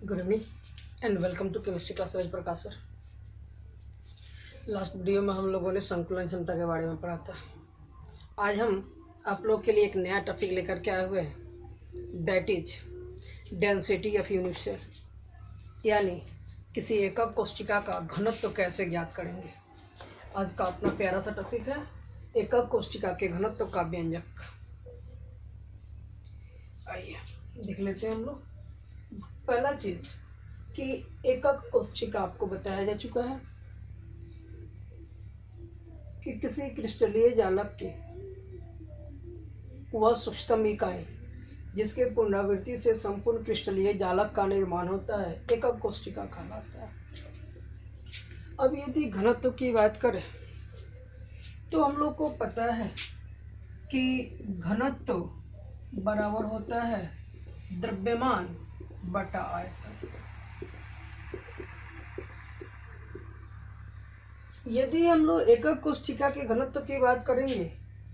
Good evening and welcome to chemistry class Raj Prakash sir. Last video में हम लोगों ने संकुलन क्षमता के बारे में पढ़ा था। आज हम आप लोग के लिए एक नया टॉपिक लेकर के आए हुए हैं, that is density of unit cell, यानी किसी एकक कोशिका का घनत्व तो कैसे ज्ञात करेंगे। आज का अपना प्यारा सा टॉपिक है एकक कोशिका के घनत्व का व्यंजक। आइए देख लेते हैं हम लोग। पहला चीज कि एकक कोशिका आपको बताया जा चुका है कि किसी क्रिस्टलीय जालक की वह सूक्ष्मतम इकाई जिसके पुनरावृत्ति से संपूर्ण क्रिस्टलीय जालक का निर्माण होता है एकक कोशिका कहलाता है। अब यदि घनत्व की बात करें तो हम लोग को पता है कि घनत्व बराबर होता है द्रव्यमान बटा आयतन। यदि हम लोग एकक कोशिका के घनत्व की बात करेंगे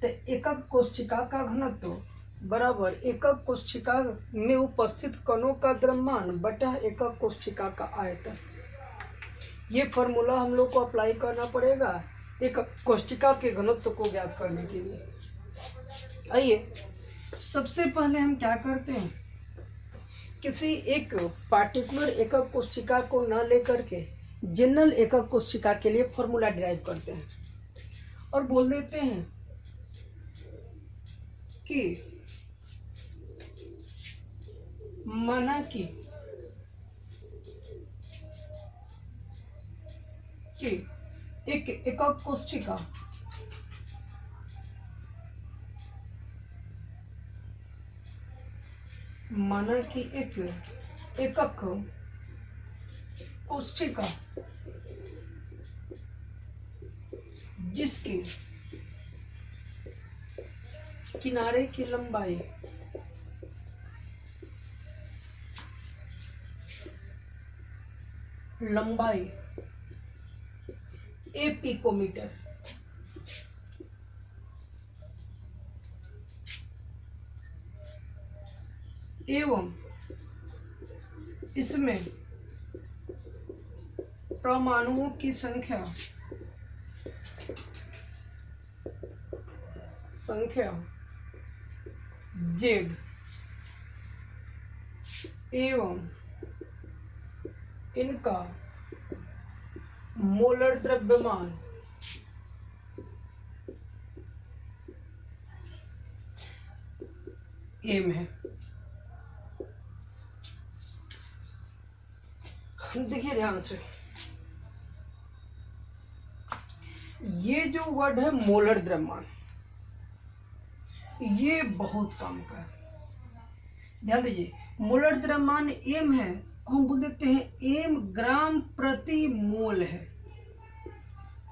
तो एकक कोशिका का घनत्व बराबर एकक कोशिका में उपस्थित कणों का द्रव्यमान बटा एकक कोशिका का आयतन। ये फॉर्मूला हम लोग को अप्लाई करना पड़ेगा एकक कोशिका के घनत्व को ज्ञात करने के लिए। आइए सबसे पहले हम क्या करते हैं, किसी एक पार्टिकुलर एकक कोशिका को न लेकर के जनरल एकक कोशिका के लिए फॉर्मूला डिराइव करते हैं और बोल देते हैं कि माना कि एक एकक कोशिका एकक कोशिका जिसकी किनारे की लंबाई ए पिकोमीटर एवं इसमें परमाणुओं की संख्या Z एवं इनका मोलर द्रव्यमान m है। देखिए ध्यान से, ये जो वर्ड है मोलर द्रव्यमान, ये बहुत काम का है। ध्यान दीजिए, मोलर द्रव्यमान m है, हम बोल देते हैं m ग्राम प्रति मोल है,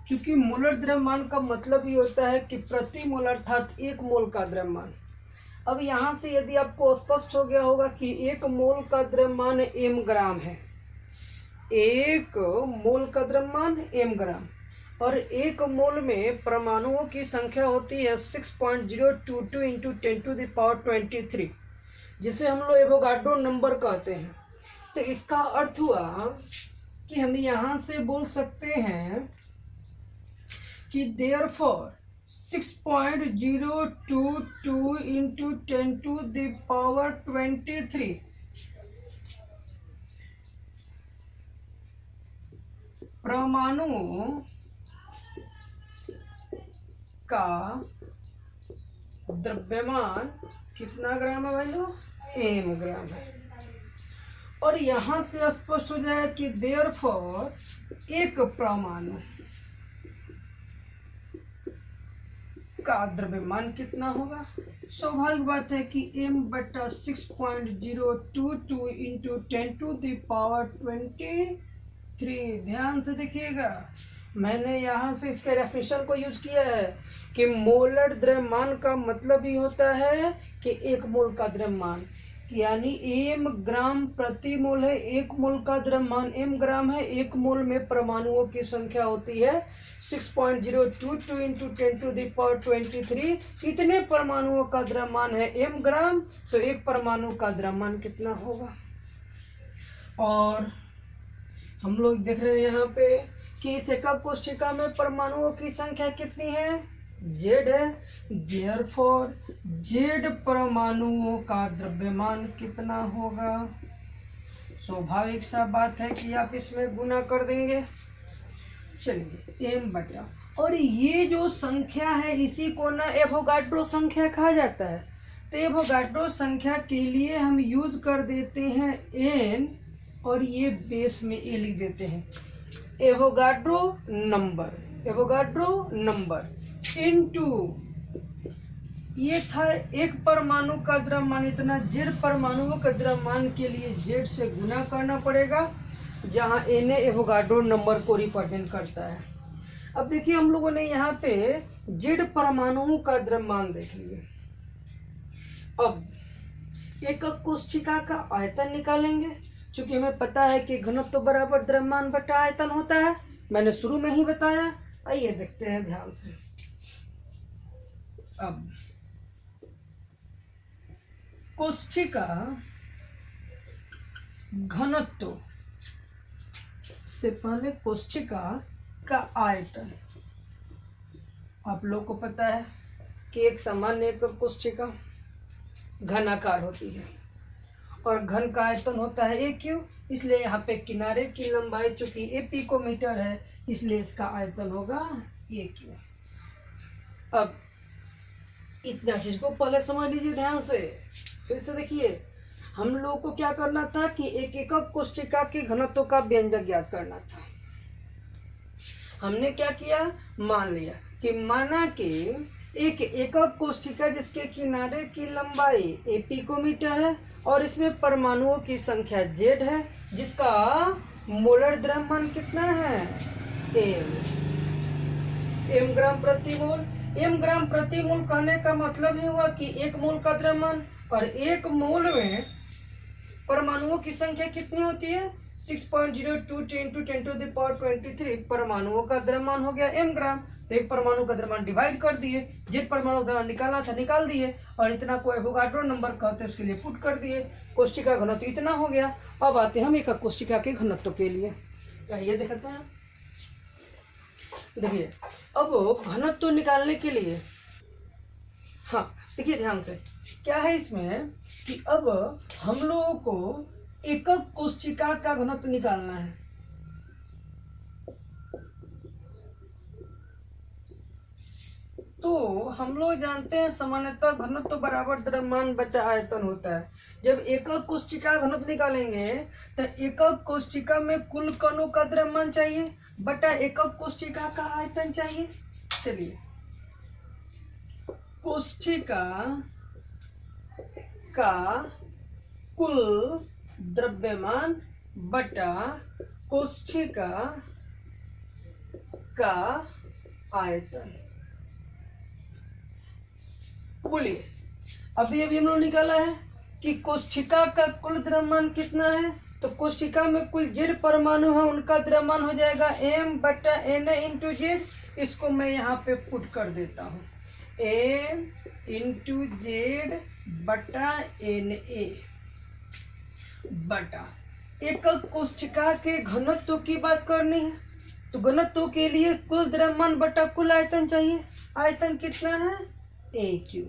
क्योंकि मोलर द्रव्यमान का मतलब ये होता है कि प्रति मोल अर्थात एक मोल का द्रव्यमान। अब यहाँ से यदि आपको स्पष्ट हो गया होगा कि एक मोल का द्रव्यमान m ग्राम है, एक मोल का द्रव्यमान m ग्राम, और एक मोल में परमाणुओं की संख्या होती है 6.022 इंटू 10⁻23, जिसे हम लोग एवोगाड्रो नंबर कहते हैं। तो इसका अर्थ हुआ कि हम यहाँ से बोल सकते हैं कि देयरफॉर 6.022 इंटू 10⁻23 परमाणुओं का द्रव्यमान कितना ग्राम है भाई लोग, m ग्राम है। और यहाँ से स्पष्ट हो जाए कि देयरफॉर एक परमाणु का द्रव्यमान कितना होगा। स्वाभाविक बात है कि m बटा 6.022 इंटू 10⁻23। ध्यान से देखिएगा, मैंने यहाँ से इसके डेफिनेशन को यूज किया है कि मोलर द्रव्यमान का मतलब ही होता है कि एक मोल का द्रव्यमान, यानी m ग्राम प्रति मोल है। एक मोल का द्रव्यमान m ग्राम है, एक मोल में परमाणुओं की संख्या होती है 6.022 इंटू 10⁻23। इतने परमाणुओं का द्रव्यमान है m ग्राम, तो एक परमाणु का द्रव्यमान कितना होगा। और हम लोग देख रहे हैं यहाँ पे कि इस एकक कोशिका में परमाणुओं की संख्या कितनी है, Z है। देयरफॉर Z परमाणुओं का द्रव्यमान कितना होगा। स्वाभाविक सा बात है कि आप इसमें गुना कर देंगे। चलिए m बटा, और ये जो संख्या है इसी को ना एवोगाड्रो संख्या कहा जाता है। तो एवोगाड्रो संख्या के लिए हम यूज कर देते हैं n और ये बेस में a लिख देते हैं। एवोगाड्रो नंबर इनटू ये था एक परमाणु का द्रव्यमान इतना, Z परमाणुओं का द्रव्यमान के लिए Z से गुना करना पड़ेगा, जहां Na एवोगाड्रो नंबर को रिप्रेजेंट करता है। अब देखिए हम लोगों ने यहाँ पे Z परमाणुओं का द्रव्यमान देख लिया। अब एकक कोशिका का आयतन निकालेंगे, क्योंकि हमें पता है कि घनत्व बराबर द्रव्यमान बटा आयतन होता है, मैंने शुरू में ही बताया। आइए देखते हैं ध्यान से। अब कोशिका घनत्व से पहले कोशिका का आयतन, आप लोग को पता है कि एक सामान्य एकक कोशिका घनाकार होती है और घन का आयतन होता है AQ, इसलिए यहाँ पे किनारे की लंबाई चूंकि A पिकोमीटर है इसलिए इसका आयतन होगा AQ। अब इतना चीज को पहले समझ लीजिए ध्यान से। फिर से देखिए, हम लोग को क्या करना था कि एक एकक कोशिका के घनत्व का व्यंजक ज्ञात करना था। हमने क्या किया, मान लिया कि माना कि एक एकक कोशिका जिसके किनारे की लंबाई A पिकोमीटर है और इसमें परमाणुओं की संख्या Z है, जिसका मोलर द्रव्यमान कितना है, m ग्राम प्रति मोल। m ग्राम प्रति मोल कहने का मतलब ही हुआ कि एक मोल का द्रव्यमान, और एक मोल में परमाणुओं की संख्या कितनी होती है, 6.02 × 10⁻23 परमाणुओं का द्रव्यमान हो गया m ग्राम। तो एक परमाणु का द्रव्यमान डिवाइड कर दिए, जिस परमाणु का द्रव्यमान निकालना था निकाल दिए, और इतना को एवोगाड्रो नंबर कहते हैं उसके लिए पुट कर दिए। कोशिका घनत्व इतना हो गया। अब आते हैं हम एकक कोशिका के घनत्व के लिए। ये देखते हैं, देखिए अब घनत्व निकालने के लिए, हाँ देखिए ध्यान से, क्या है इसमें कि अब हम लोगों को एकक कोशिका का घनत्व निकालना है। तो हम लोग जानते हैं सामान्यतः घनत्व बराबर द्रव्यमान बटा आयतन होता है। जब एकक कोशिका घनत्व निकालेंगे तो एकक कोशिका में कुल कणों का द्रव्यमान चाहिए बटा एकक कोशिका का आयतन चाहिए। चलिए, कोशिका का कुल द्रव्यमान बटा कोशिका का आयतन। बोलिए, अभी हम लोग निकाला है कि कोशिका का कुल द्रव्यमान कितना है, तो कोशिका में कुल Z परमाणु है, उनका द्रव्यमान हो जाएगा m बटा Na इंटू Z। इसको मैं यहाँ पे पुट कर देता हूँ, m इंटू Z बटा Na बटा एकक कोशिका के घनत्व की बात करनी है, तो घनत्व के लिए कुल द्रव्यमान बटा कुल आयतन चाहिए। आयतन कितना है, AQ।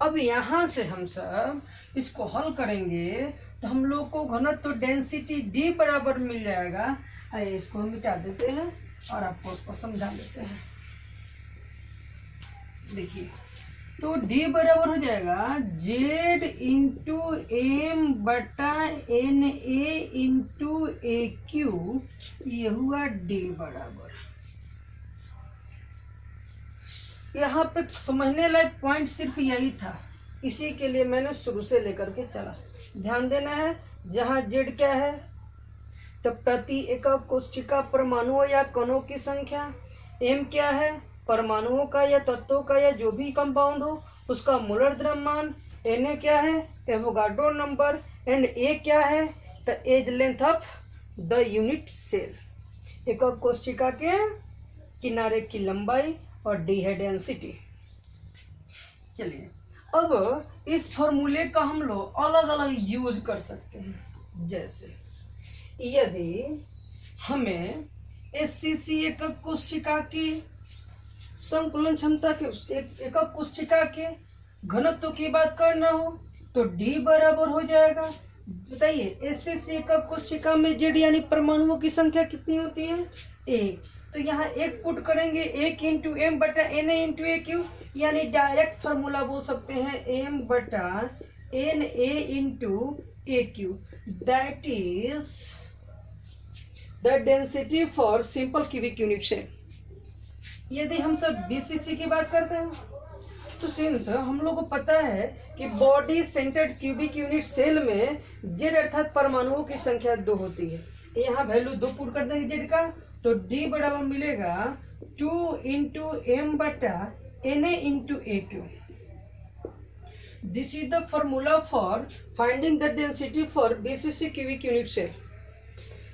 अब यहाँ से हम सब इसको हल करेंगे तो हम लोग को घनत्व डेंसिटी D बराबर मिल जाएगा। आइए इसको हम मिटा देते हैं और आपको उसको समझा देते हैं। देखिए, तो D बराबर हो जाएगा Z इंटू M बटा Na इंटू AQ। ये हुआ D बराबर। यहाँ पे समझने लायक पॉइंट सिर्फ यही था, इसी के लिए मैंने शुरू से लेकर के चला। ध्यान देना है, जहाँ Z क्या है तो प्रति एकक कोशिका परमाणुओं या कणों की संख्या, M क्या है परमाणुओं का या तत्वों का या जो भी कंपाउंड हो उसका मोलर द्रव्यमान, Na क्या है एवोगाड्रो नंबर, एंड A क्या है the edge length of the unit cell. एकक कोशिका के किनारे की लंबाई और D है डेंसिटी। चलिए, अब इस फॉर्मूले का हम लोग अलग अलग यूज कर सकते हैं। जैसे यदि हमें SCC एकक कोशिका की संकुलन क्षमता के एकक कोशिका के घनत्व की बात करना हो तो D बराबर हो जाएगा, बताइए SCC एकक कोशिका में Z यानी परमाणुओं की संख्या कितनी होती है? 1। तो यहाँ 1 पुट करेंगे, 1 इंटू M बटा Na इंटू AQ, यानी डायरेक्ट फार्मूला बोल सकते हैं M बटा Na into AQ, that is the density for simple cubic unit cell. यदि हम सब BCC की बात करते हैं तो सिंस हम लोग को पता है कि body centred cubic unit cell में Z अर्थात परमाणुओं की संख्या 2 होती है। यहाँ वैल्यू 2 पुट कर देंगे Z का, तो D बराबर मिलेगा 2 इंटू M बटा Na into AQ। This is the formula for finding the density for BCC cubic unit cell.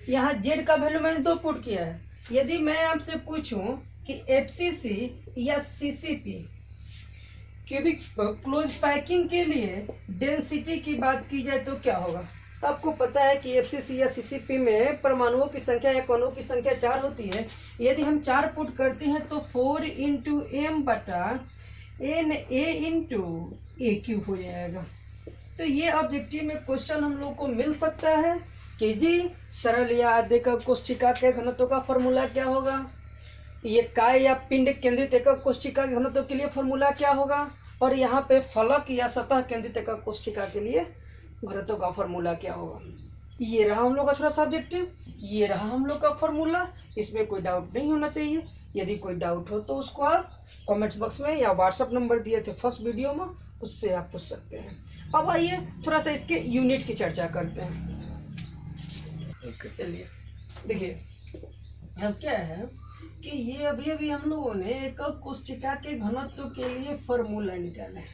यहाँ Z का वैल्यू मैंने 2 पुट किया है। यदि मैं आपसे पूछूं कि FCC या CCP क्यूबिक क्लोज पैकिंग के लिए डेंसिटी की बात की जाए तो क्या होगा? तो आपको पता है कि FCC या CCP में परमाणुओं की संख्या या कणों की संख्या 4 होती है। यदि हम 4 पुट करते हैं तो 4 इंटू M बटा Na इंटू AQ हो जाएगा। तो ये ऑब्जेक्टिव में क्वेश्चन हम लोग को मिल सकता है कि जी सरल या आद्यक कोशिका के घनत्व का फॉर्मूला क्या होगा, ये काय या पिंड केंद्रित एकक कोशिका के घनत्व के लिए फॉर्मूला क्या होगा, और यहाँ पे फलक या सतह केंद्रित एकक कोशिका के लिए घनत्व का फॉर्मूला क्या होगा। ये रहा हम लोग का थोड़ा सा ऑब्जेक्टिव, ये रहा हम लोग का फॉर्मूला। इसमें कोई डाउट नहीं होना चाहिए। यदि कोई डाउट हो तो उसको आप कमेंट बॉक्स में या व्हाट्सएप नंबर दिए थे फर्स्ट वीडियो में, उससे आप पूछ सकते हैं। अब आइए थोड़ा सा इसके यूनिट की चर्चा करते हैं। चलिए देखिए, अब क्या है कि ये अभी हम लोगों ने एकक कोशिका के घनत्व के लिए फॉर्मूला निकाला है।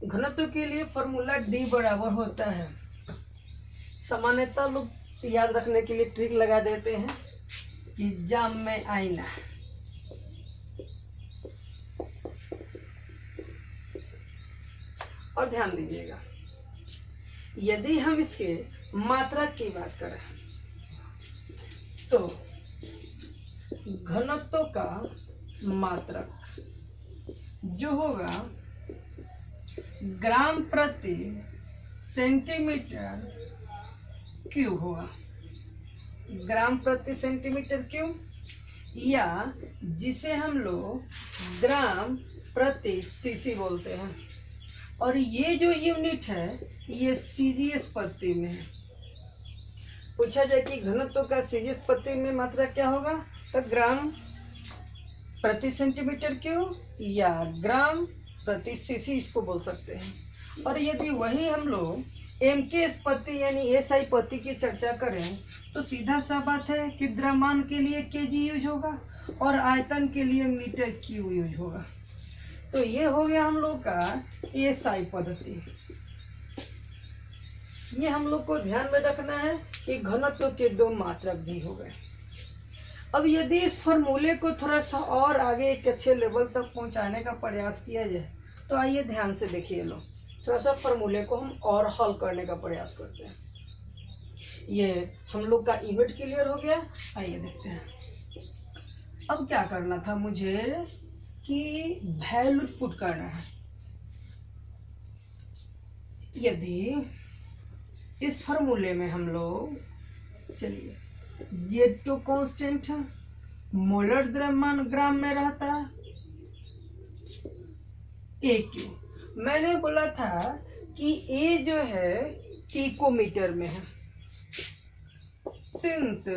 घनत्व के लिए फॉर्मूला D बराबर होता है। सामान्यतः लोग याद रखने के लिए ट्रिक लगा देते हैं कि जाम में आईना, और ध्यान दीजिएगा यदि हम इसके मात्रक की बात करें तो घनत्व का मात्रक जो होगा ग्राम प्रति सेंटीमीटर क्यूब होगा, ग्राम प्रति सेंटीमीटर क्यूब, या जिसे हम लोग ग्राम प्रति सीसी बोलते हैं। और ये जो यूनिट है ये सीजीएस पत्ती में है। पूछा जाए कि घनत्व का सीजीएस पत्ती में मात्रा क्या होगा, तो ग्राम प्रति सेंटीमीटर क्यूब या ग्राम प्रति सीसी इसको बोल सकते हैं। और यदि वही हम लोग एमकेएस पत्ती यानी एसआई पत्ती की चर्चा करें तो सीधा सा बात है कि द्रव्यमान के लिए केजी यूज होगा और आयतन के लिए मीटर क्यूब यूज होगा। तो ये हो गया हम लोग का एसआई पद्धति। ये हम लोग को ध्यान में रखना है कि घनत्व के 2 मात्रक भी हो गए। अब यदि इस फॉर्मूले को थोड़ा सा और आगे एक अच्छे लेवल तक पहुंचाने का प्रयास किया जाए तो आइए ध्यान से देखिए लो, थोड़ा सा फॉर्मूले को हम और हल करने का प्रयास करते हैं। ये हम लोग का यूनिट क्लियर हो गया। आइए देखते हैं अब क्या करना था मुझे कि वैल्यू पुट करना है। यदि इस फॉर्मूले में हम लोग, चलिए Z तो कांस्टेंट है, मोलर द्रव्यमान ग्राम में रहता है, AQ मैंने बोला था कि A जो है पिकोमीटर में है। Since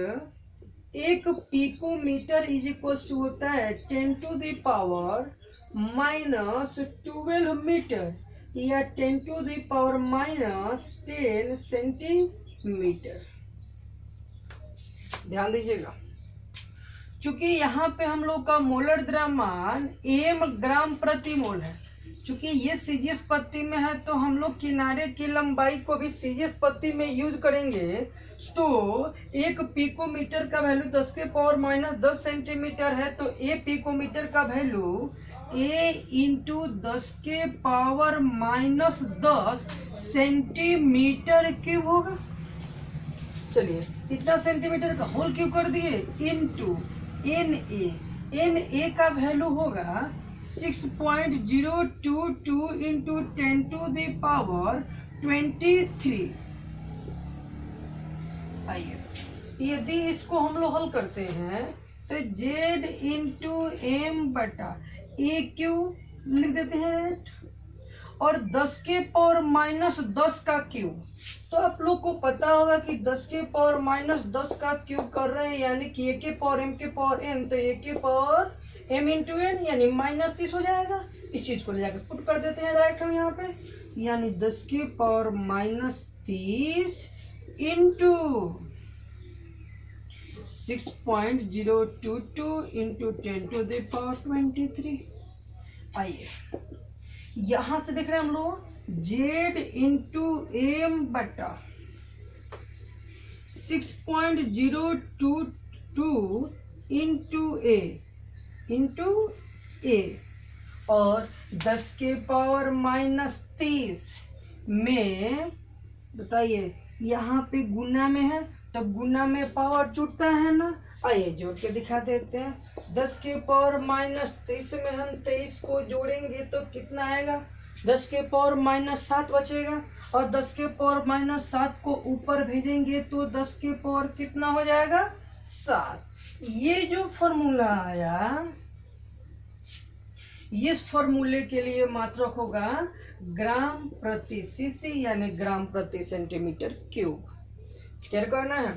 1 picometre is equal to होता है 10⁻⁻12 मीटर या 10⁻⁻10 सेंटीमीटर। ध्यान दीजिएगा, क्योंकि यहाँ पे हम लोग का मोलर द्रव्यमान m ग्राम प्रति मोल है। क्योंकि ये सीजीएस पत्ती में है तो हम लोग किनारे की लंबाई को भी सीजीएस पत्ती में यूज करेंगे। तो 1 पिकोमीटर का वैल्यू 10⁻⁻10 सेंटीमीटर है, तो A पिकोमीटर का value A into 10⁻⁻10 centimetre cube होगा। चलिए इतना सेंटीमीटर का होल क्यूब कर दिए इनटू एन ए का वैल्यू होगा 6.022 इंटू 10⁻23। आइए यदि इसको हम लोग हल करते हैं तो z इंटू एम बटा ए क्यू लिख देते हैं और 10 के पावर माइनस 10 का क्यूब। तो आप लोग को पता होगा कि 10 के पावर माइनस 10 का क्यूब कर रहे हैं यानी कि a के पावर m के पावर n, तो a के पावर m इंटू एन यानी -30 हो जाएगा। इस चीज को ले जाकर पुट कर देते हैं डायरेक्ट हम यहाँ पे, यानी 10 के पावर -30 इंटू 6.022 इंटू 10⁻23। आइए यहां से देख रहे हैं हम लोग z इंटू एम बटा 6.022 इंटू ए और 10 के पावर -30 में बताइए यहाँ पे गुना में है तो गुना में पावर जुड़ता है ना। आइए जोड़ के दिखा देते हैं। 10 के पावर -30 में हम 23 को जोड़ेंगे तो कितना आएगा, 10 के पावर -7 बचेगा और 10 के पावर -7 को ऊपर भेजेंगे तो 10 के पावर कितना हो जाएगा 7। ये जो फॉर्मूला आया इस फॉर्मूले के लिए मात्रक होगा ग्राम प्रति सीसी यानी ग्राम प्रति सेंटीमीटर क्यूब। क्या करना है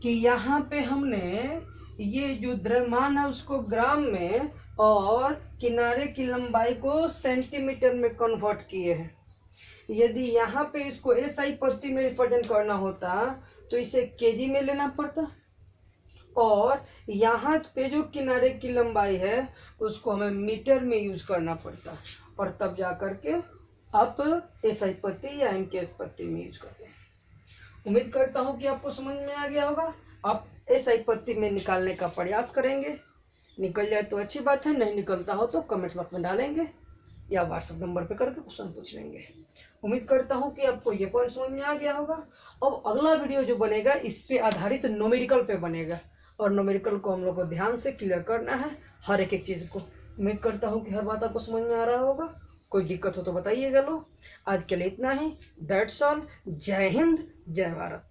कि यहाँ पे हमने ये जो द्रव्यमान है उसको ग्राम में और किनारे की लंबाई को सेंटीमीटर में कन्वर्ट किए हैं। यदि यहाँ पे इसको एसआई पद्धति में रिप्रेजेंट करना होता तो इसे केजी में लेना पड़ता और यहाँ पे जो किनारे की लंबाई है उसको हमें मीटर में यूज करना पड़ता और तब जा करके आप एसआई पद्धति या एमकेएस पद्धति में यूज करते हैं। उम्मीद करता हूँ कि आपको समझ में आ गया होगा। आप एसआई पद्धति में निकालने का प्रयास करेंगे, निकल जाए तो अच्छी बात है, नहीं निकलता हो तो कमेंट बॉक्स में डालेंगे या व्हाट्सएप नंबर पे करके क्वेश्चन पूछ लेंगे। उम्मीद करता हूँ कि आपको ये पॉइंट समझ में आ गया होगा। अब अगला वीडियो जो बनेगा इस पे आधारित न्यूमेरिकल पे बनेगा और न्यूमेरिकल को हम लोग को ध्यान से क्लियर करना है हर एक चीज को। उम्मीद करता हूँ कि हर बात आपको समझ में आ रहा होगा। कोई दिक्कत हो तो बताइएगा लोग। आज के लिए इतना ही। That's all. जय हिंद, जय भारत।